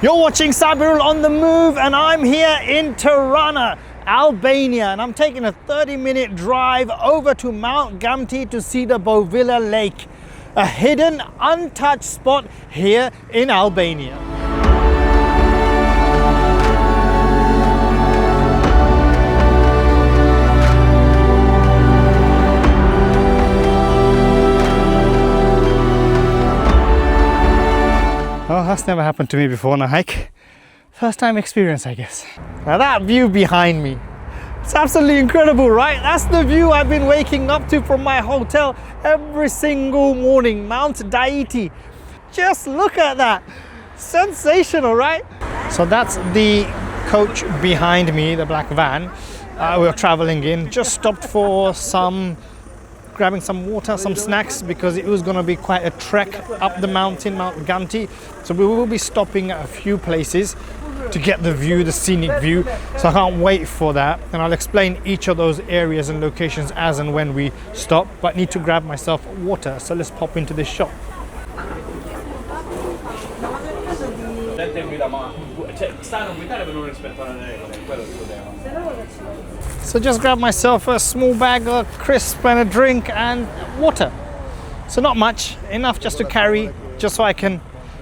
You're watching Sabirul on the move, and I'm here in Tirana, Albania, and I'm taking a 30-minute drive over to Mount Gamti to see the Bovilla Lake, a hidden, untouched spot here in Albania. Oh, that's never happened to me before on a hike. First time experience, I guess. Now that view behind me, it's absolutely incredible, right? That's the view I've been waking up to from my hotel every single morning, Mount Daiti. Just look at that. Sensational, right? So that's the coach behind me, the black van we're traveling in. Just stopped for grabbing some water, some snacks, because it was going to be quite a trek up the mountain, Mount Gamti. So we will be stopping at a few places to get the view, the scenic view. So I can't wait for that. And I'll explain each of those areas and locations as and when we stop. But I need to grab myself water. So let's pop into this shop. So just grab myself a small bag of crisp and a drink and water. So not much, enough just to carry, just so I can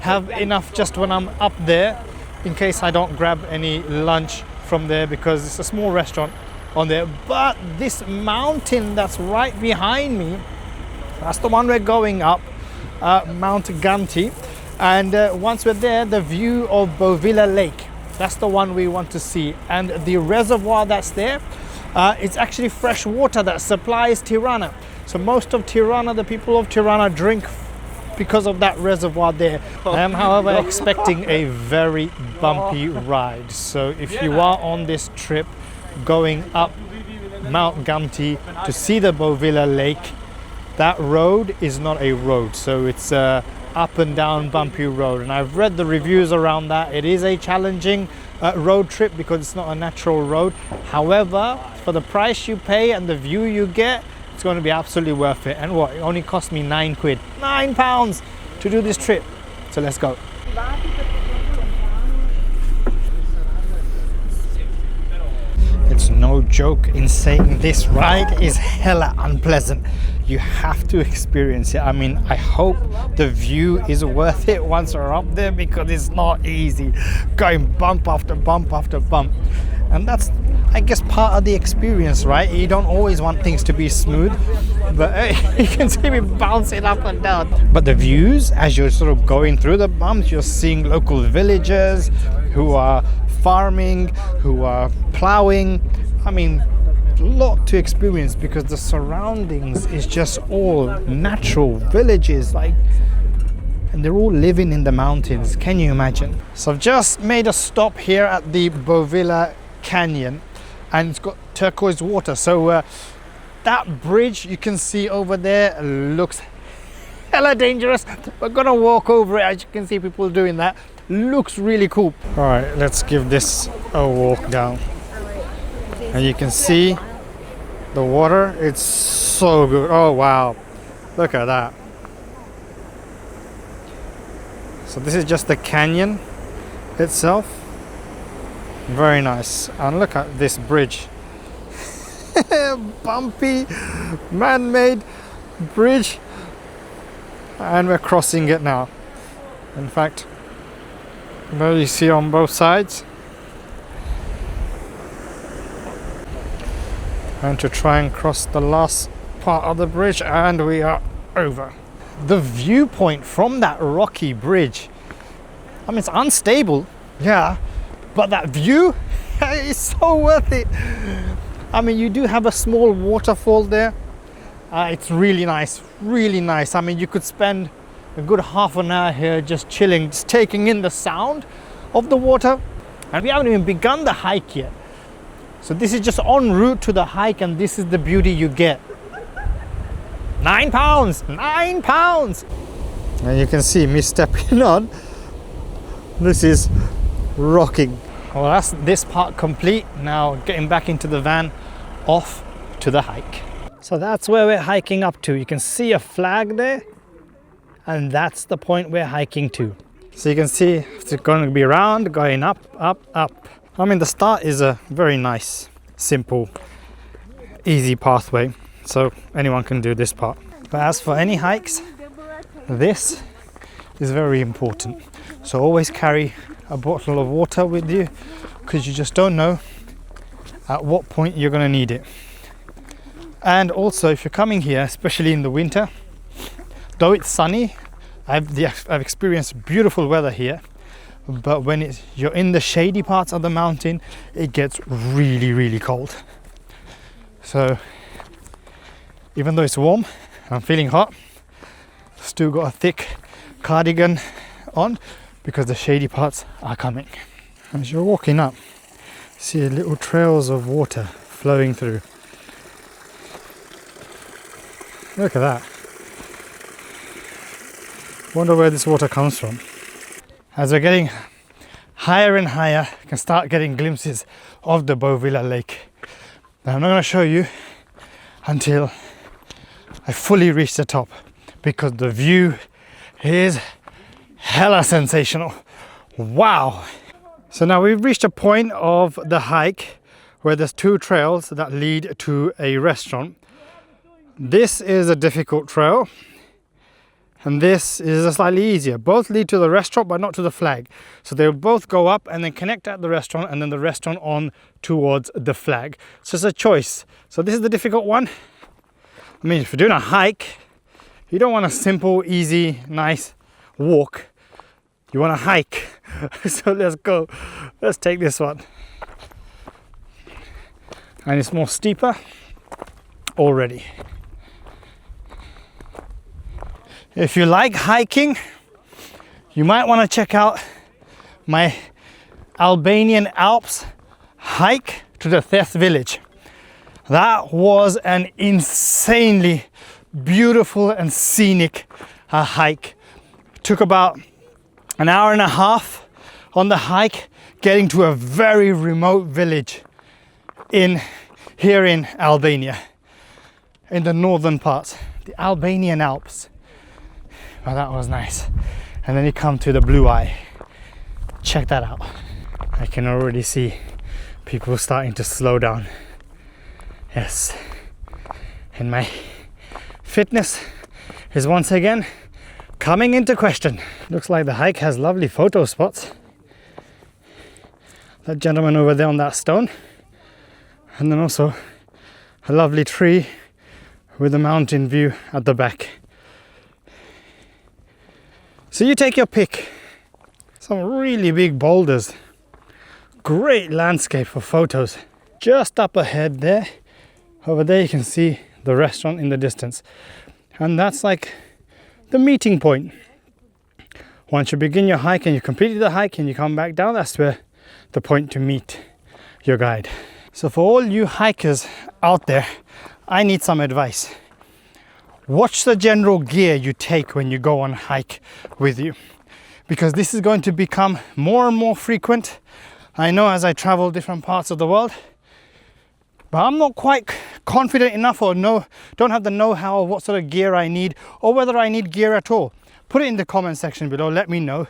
have enough just when I'm up there, in case I don't grab any lunch from there, because it's a small restaurant on there. But this mountain that's right behind me, that's the one we're going up, Mount Gamti. And once we're there, the view of Bovilla Lake, that's the one we want to see. And the reservoir that's there, it's actually fresh water that supplies Tirana. So most of Tirana, the people of Tirana, drink because of that reservoir there. I am, however, expecting a very bumpy ride. So if you are on this trip going up Mount Gamti to see the Bovilla Lake, that road is not a road. So it's up and down bumpy road, and I've read the reviews around that. It is a challenging road trip because it's not a natural road. However, for the price you pay and the view you get, it's going to be absolutely worth it. And what, it only cost me £9 to do this trip. So let's go. It's no joke in saying this ride is hella unpleasant. You have to experience it. I mean, I hope the view is worth it once we're up there, because it's not easy going bump after bump after bump. And that's, I guess, part of the experience, right? You don't always want things to be smooth, but you can see me bouncing up and down. But the views, as you're sort of going through the bumps, you're seeing local villagers who are farming, who are plowing. I mean, a lot to experience, because the surroundings is just all natural villages, and they're all living in the mountains. Can you imagine? So I've just made a stop here at the Bovilla Canyon, and it's got turquoise water. So that bridge you can see over there looks hella dangerous. We're gonna walk over it. As you can see people doing that. Looks really cool. All right, let's give this a walk down. And you can see the water, it's so good. Oh wow, look at that. So this is just the canyon itself. Very nice. And look at this bridge. Bumpy, man-made bridge. And we're crossing it now. In fact, there you see on both sides. And to try and cross the last part of the bridge, and we are over. The viewpoint from that rocky bridge, I mean, it's unstable, yeah, but that view is so worth it. I mean, you do have a small waterfall there. It's really nice, really nice. I mean, you could spend a good half an hour here just chilling, just taking in the sound of the water. And we haven't even begun the hike yet. So this is just en route to the hike, and this is the beauty you get. £9! And you can see me stepping on. This is rocking. Well, that's this part complete. Now getting back into the van, off to the hike. So that's where we're hiking up to. You can see a flag there, and that's the point we're hiking to. So you can see it's going to be round, going up, up, up. I mean, the start is a very nice, simple, easy pathway. So anyone can do this part. But as for any hikes, this is very important. So always carry a bottle of water with you, because you just don't know at what point you're going to need it. And also, if you're coming here, especially in the winter, though it's sunny, I've experienced beautiful weather here, but when you're in the shady parts of the mountain, it gets really, really cold. So even though it's warm, I'm feeling hot, still got a thick cardigan on because the shady parts are coming. As you're walking up, see little trails of water flowing through. Look at that. Wonder where this water comes from. As we're getting higher and higher, you can start getting glimpses of the Bovilla Lake. But I'm not going to show you until I fully reach the top, because the view is hella sensational. Wow. So now we've reached a point of the hike where there's two trails that lead to a restaurant. This is a difficult trail, and this is a slightly easier. Both lead to the restaurant, but not to the flag. So they'll both go up and then connect at the restaurant, and then the restaurant on towards the flag. So it's a choice. So this is the difficult one. I mean, if you're doing a hike, you don't want a simple, easy, nice walk. You want to hike. So let's go. Let's take this one. And it's more steeper already. If you like hiking, you might want to check out my Albanian Alps hike to the Thes village. That was an insanely beautiful and scenic hike. It took about an hour and a half on the hike, getting to a very remote village here in Albania, in the northern parts, the Albanian Alps. Well, that was nice. And then you come to the Blue Eye. Check that out. I can already see people starting to slow down. Yes. And my fitness is once again coming into question. Looks like the hike has lovely photo spots. That gentleman over there on that stone. And then also a lovely tree with a mountain view at the back. So you take your pick. Some really big boulders. Great landscape for photos. Just up ahead there, over there you can see the restaurant in the distance. And that's like the meeting point. Once you begin your hike and you completed the hike and you come back down, that's where the point to meet your guide. So for all you hikers out there, I need some advice. Watch the general gear you take when you go on a hike with you, because this is going to become more and more frequent. I know as I travel different parts of the world, but I'm not quite confident enough or don't have the know-how of what sort of gear I need, or whether I need gear at all. Put it in the comment section below, let me know.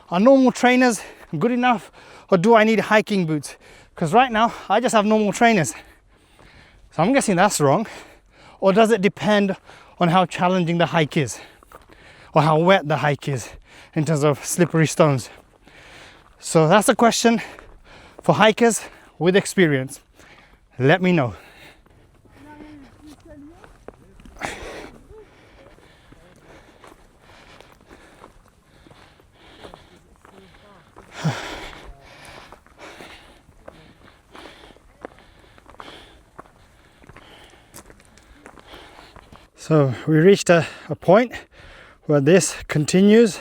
Are normal trainers good enough, or do I need hiking boots? Because right now I just have normal trainers. So I'm guessing that's wrong. Or does it depend on how challenging the hike is, or how wet the hike is in terms of slippery stones? So that's a question for hikers with experience. Let me know. So we reached a point where this continues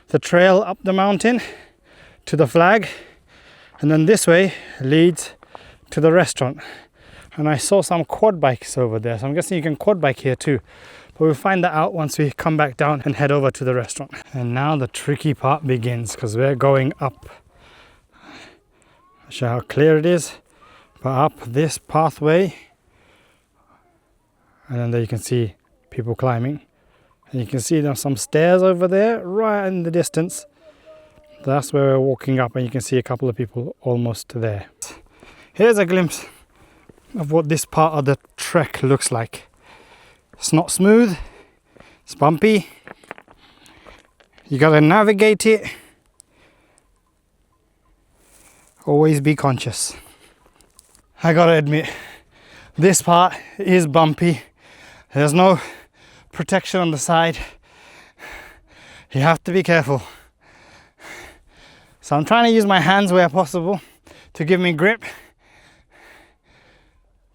the trail up the mountain to the flag, and then this way leads to the restaurant. And I saw some quad bikes over there, so I'm guessing you can quad bike here too, but we'll find that out once we come back down and head over to the restaurant. And now the tricky part begins, because we're going up. I'll show how clear it is, but up this pathway, and then there you can see people climbing, and you can see there's some stairs over there right in the distance. That's where we're walking up, and you can see a couple of people almost there. Here's a glimpse of what this part of the trek looks like. It's not smooth, it's bumpy. You gotta navigate it. Always be conscious. I gotta admit, this part is bumpy. There's no protection on the side. You have to be careful. So I'm trying to use my hands where possible to give me grip.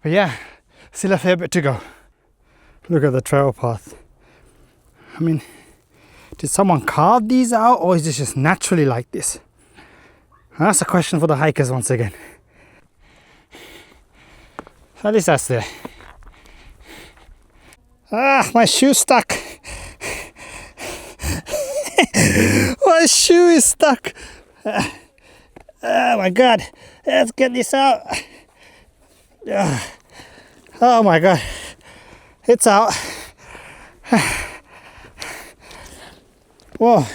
But yeah, still a fair bit to go. Look at the trail path. I mean, did someone carve these out, or is this just naturally like this? That's a question for the hikers once again. At least that's there. Ah, my shoe stuck. My shoe is stuck. Oh my god. Let's get this out. Oh my god. It's out. Whoa.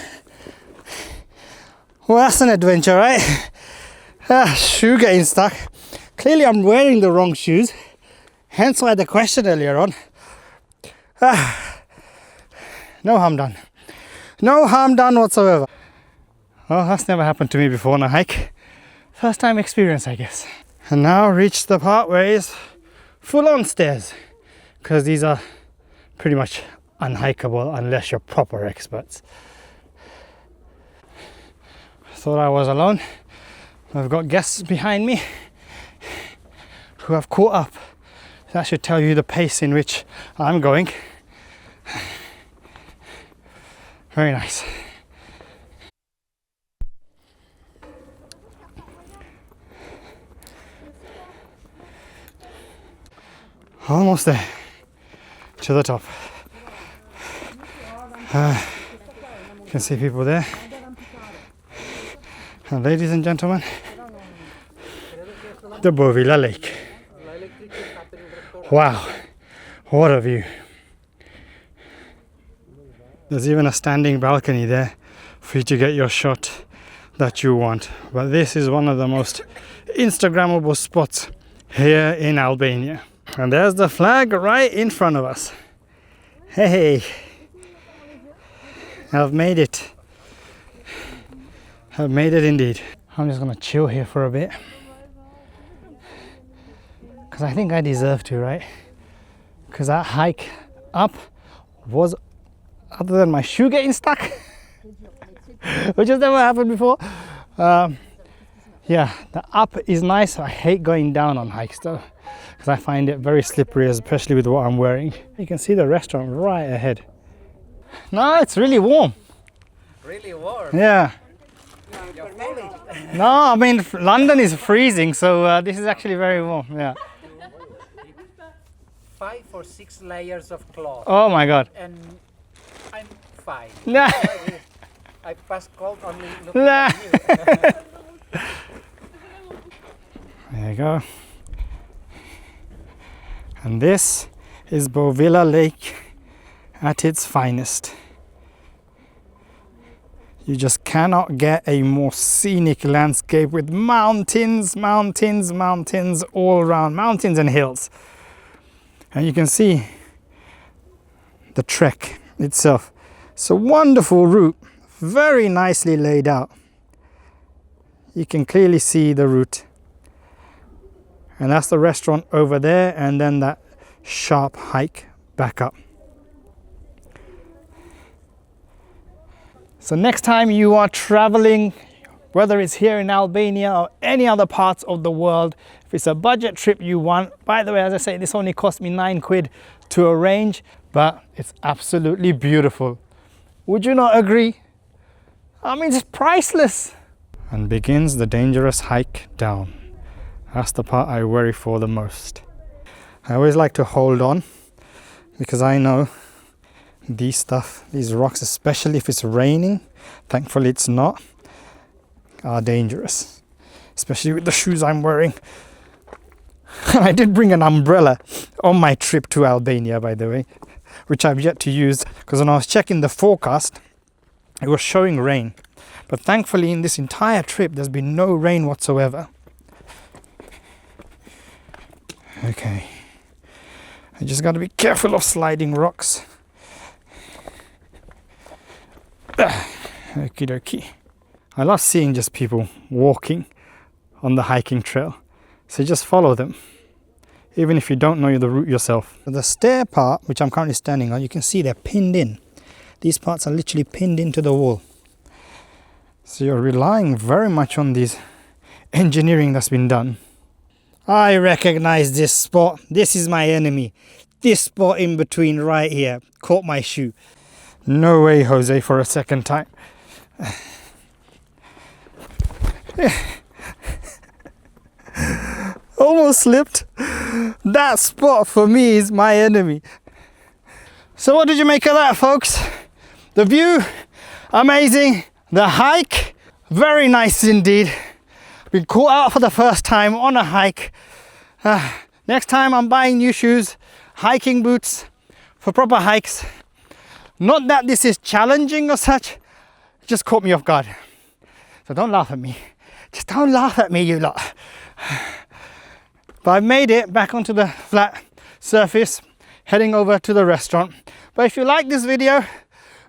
Well, that's an adventure, right? Shoe getting stuck. Clearly I'm wearing the wrong shoes. Hence why the question earlier on. No harm done. No harm done whatsoever. Oh, that's never happened to me before on a hike. First time experience, I guess. And now reach the part where it's full on stairs, because these are pretty much unhikeable unless you're proper experts. Thought I was alone. I've got guests behind me who have caught up. That should tell you the pace in which I'm going. Very nice. Almost there, to the top. You can see people there. And ladies and gentlemen, the Bovilla Lake. Wow, what a view. There's even a standing balcony there for you to get your shot that you want. But this is one of the most Instagrammable spots here in Albania. And there's the flag right in front of us. Hey, I've made it. I've made it indeed. I'm just gonna chill here for a bit, because I think I deserve to, right? Because that hike up was, other than my shoe getting stuck, which has never happened before. Yeah, the up is nice. I hate going down on hikes though, because I find it very slippery, especially with what I'm wearing. You can see the restaurant right ahead. No, it's really warm. Really warm? Yeah. No, I mean, London is freezing, so this is actually very warm. Yeah. 5 or 6 layers of cloth. Oh my god. And I'm fine. Nah. I pass cold only looking at you. There you go. And this is Bovilla Lake at its finest. You just cannot get a more scenic landscape with mountains, mountains, mountains all around, mountains and hills. And you can see the trek itself. It's a wonderful route, very nicely laid out. You can clearly see the route. And that's the restaurant over there, and then that sharp hike back up. So next time you are traveling, whether it's here in Albania or any other parts of the world, if it's a budget trip you want, by the way, as I say, this only cost me 9 quid to arrange, but it's absolutely beautiful. Would you not agree? I mean, it's priceless. And begins the dangerous hike down. That's the part I worry for the most. I always like to hold on, because I know these rocks, especially if it's raining, thankfully it's not, are dangerous, especially with the shoes I'm wearing. I did bring an umbrella on my trip to Albania, by the way, which I've yet to use, because when I was checking the forecast, it was showing rain. But thankfully in this entire trip there's been no rain whatsoever. Okay, I just got to be careful of sliding rocks. Okie dokie. I love seeing just people walking on the hiking trail. So just follow them, even if you don't know the route yourself. The stair part, which I'm currently standing on, you can see they're pinned in. These parts are literally pinned into the wall. So you're relying very much on this engineering that's been done. I recognize this spot. This is my enemy. This spot in between right here caught my shoe. No way, Jose, for a second time. Almost slipped. That spot for me is my enemy. So what did you make of that, folks? The view, amazing. The hike, very nice indeed. Been caught out for the first time on a hike. Next time I'm buying new shoes, hiking boots for proper hikes. Not that this is challenging or such, it just caught me off guard. So don't laugh at me. Just don't laugh at me, you lot. But I've made it back onto the flat surface, heading over to the restaurant. But if you like this video,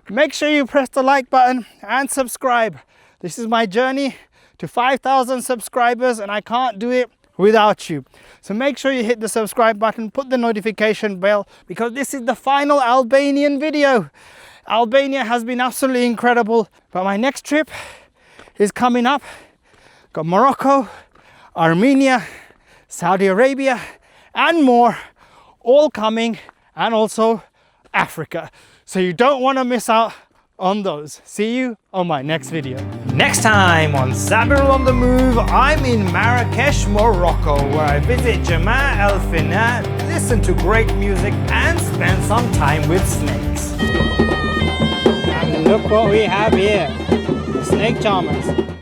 make sure you press the like button and subscribe. This is my journey to 5,000 subscribers and I can't do it without you. So make sure you hit the subscribe button, put the notification bell, because this is the final Albanian video. Albania has been absolutely incredible, but my next trip is coming up. Got Morocco, Armenia, Saudi Arabia and more all coming, and also Africa. So you don't want to miss out on those. See you on my next video. Next time on Sabirul on the Move, I'm in Marrakesh, Morocco, where I visit Jama El Fina, listen to great music and spend some time with snakes. And look what we have here, snake charmers.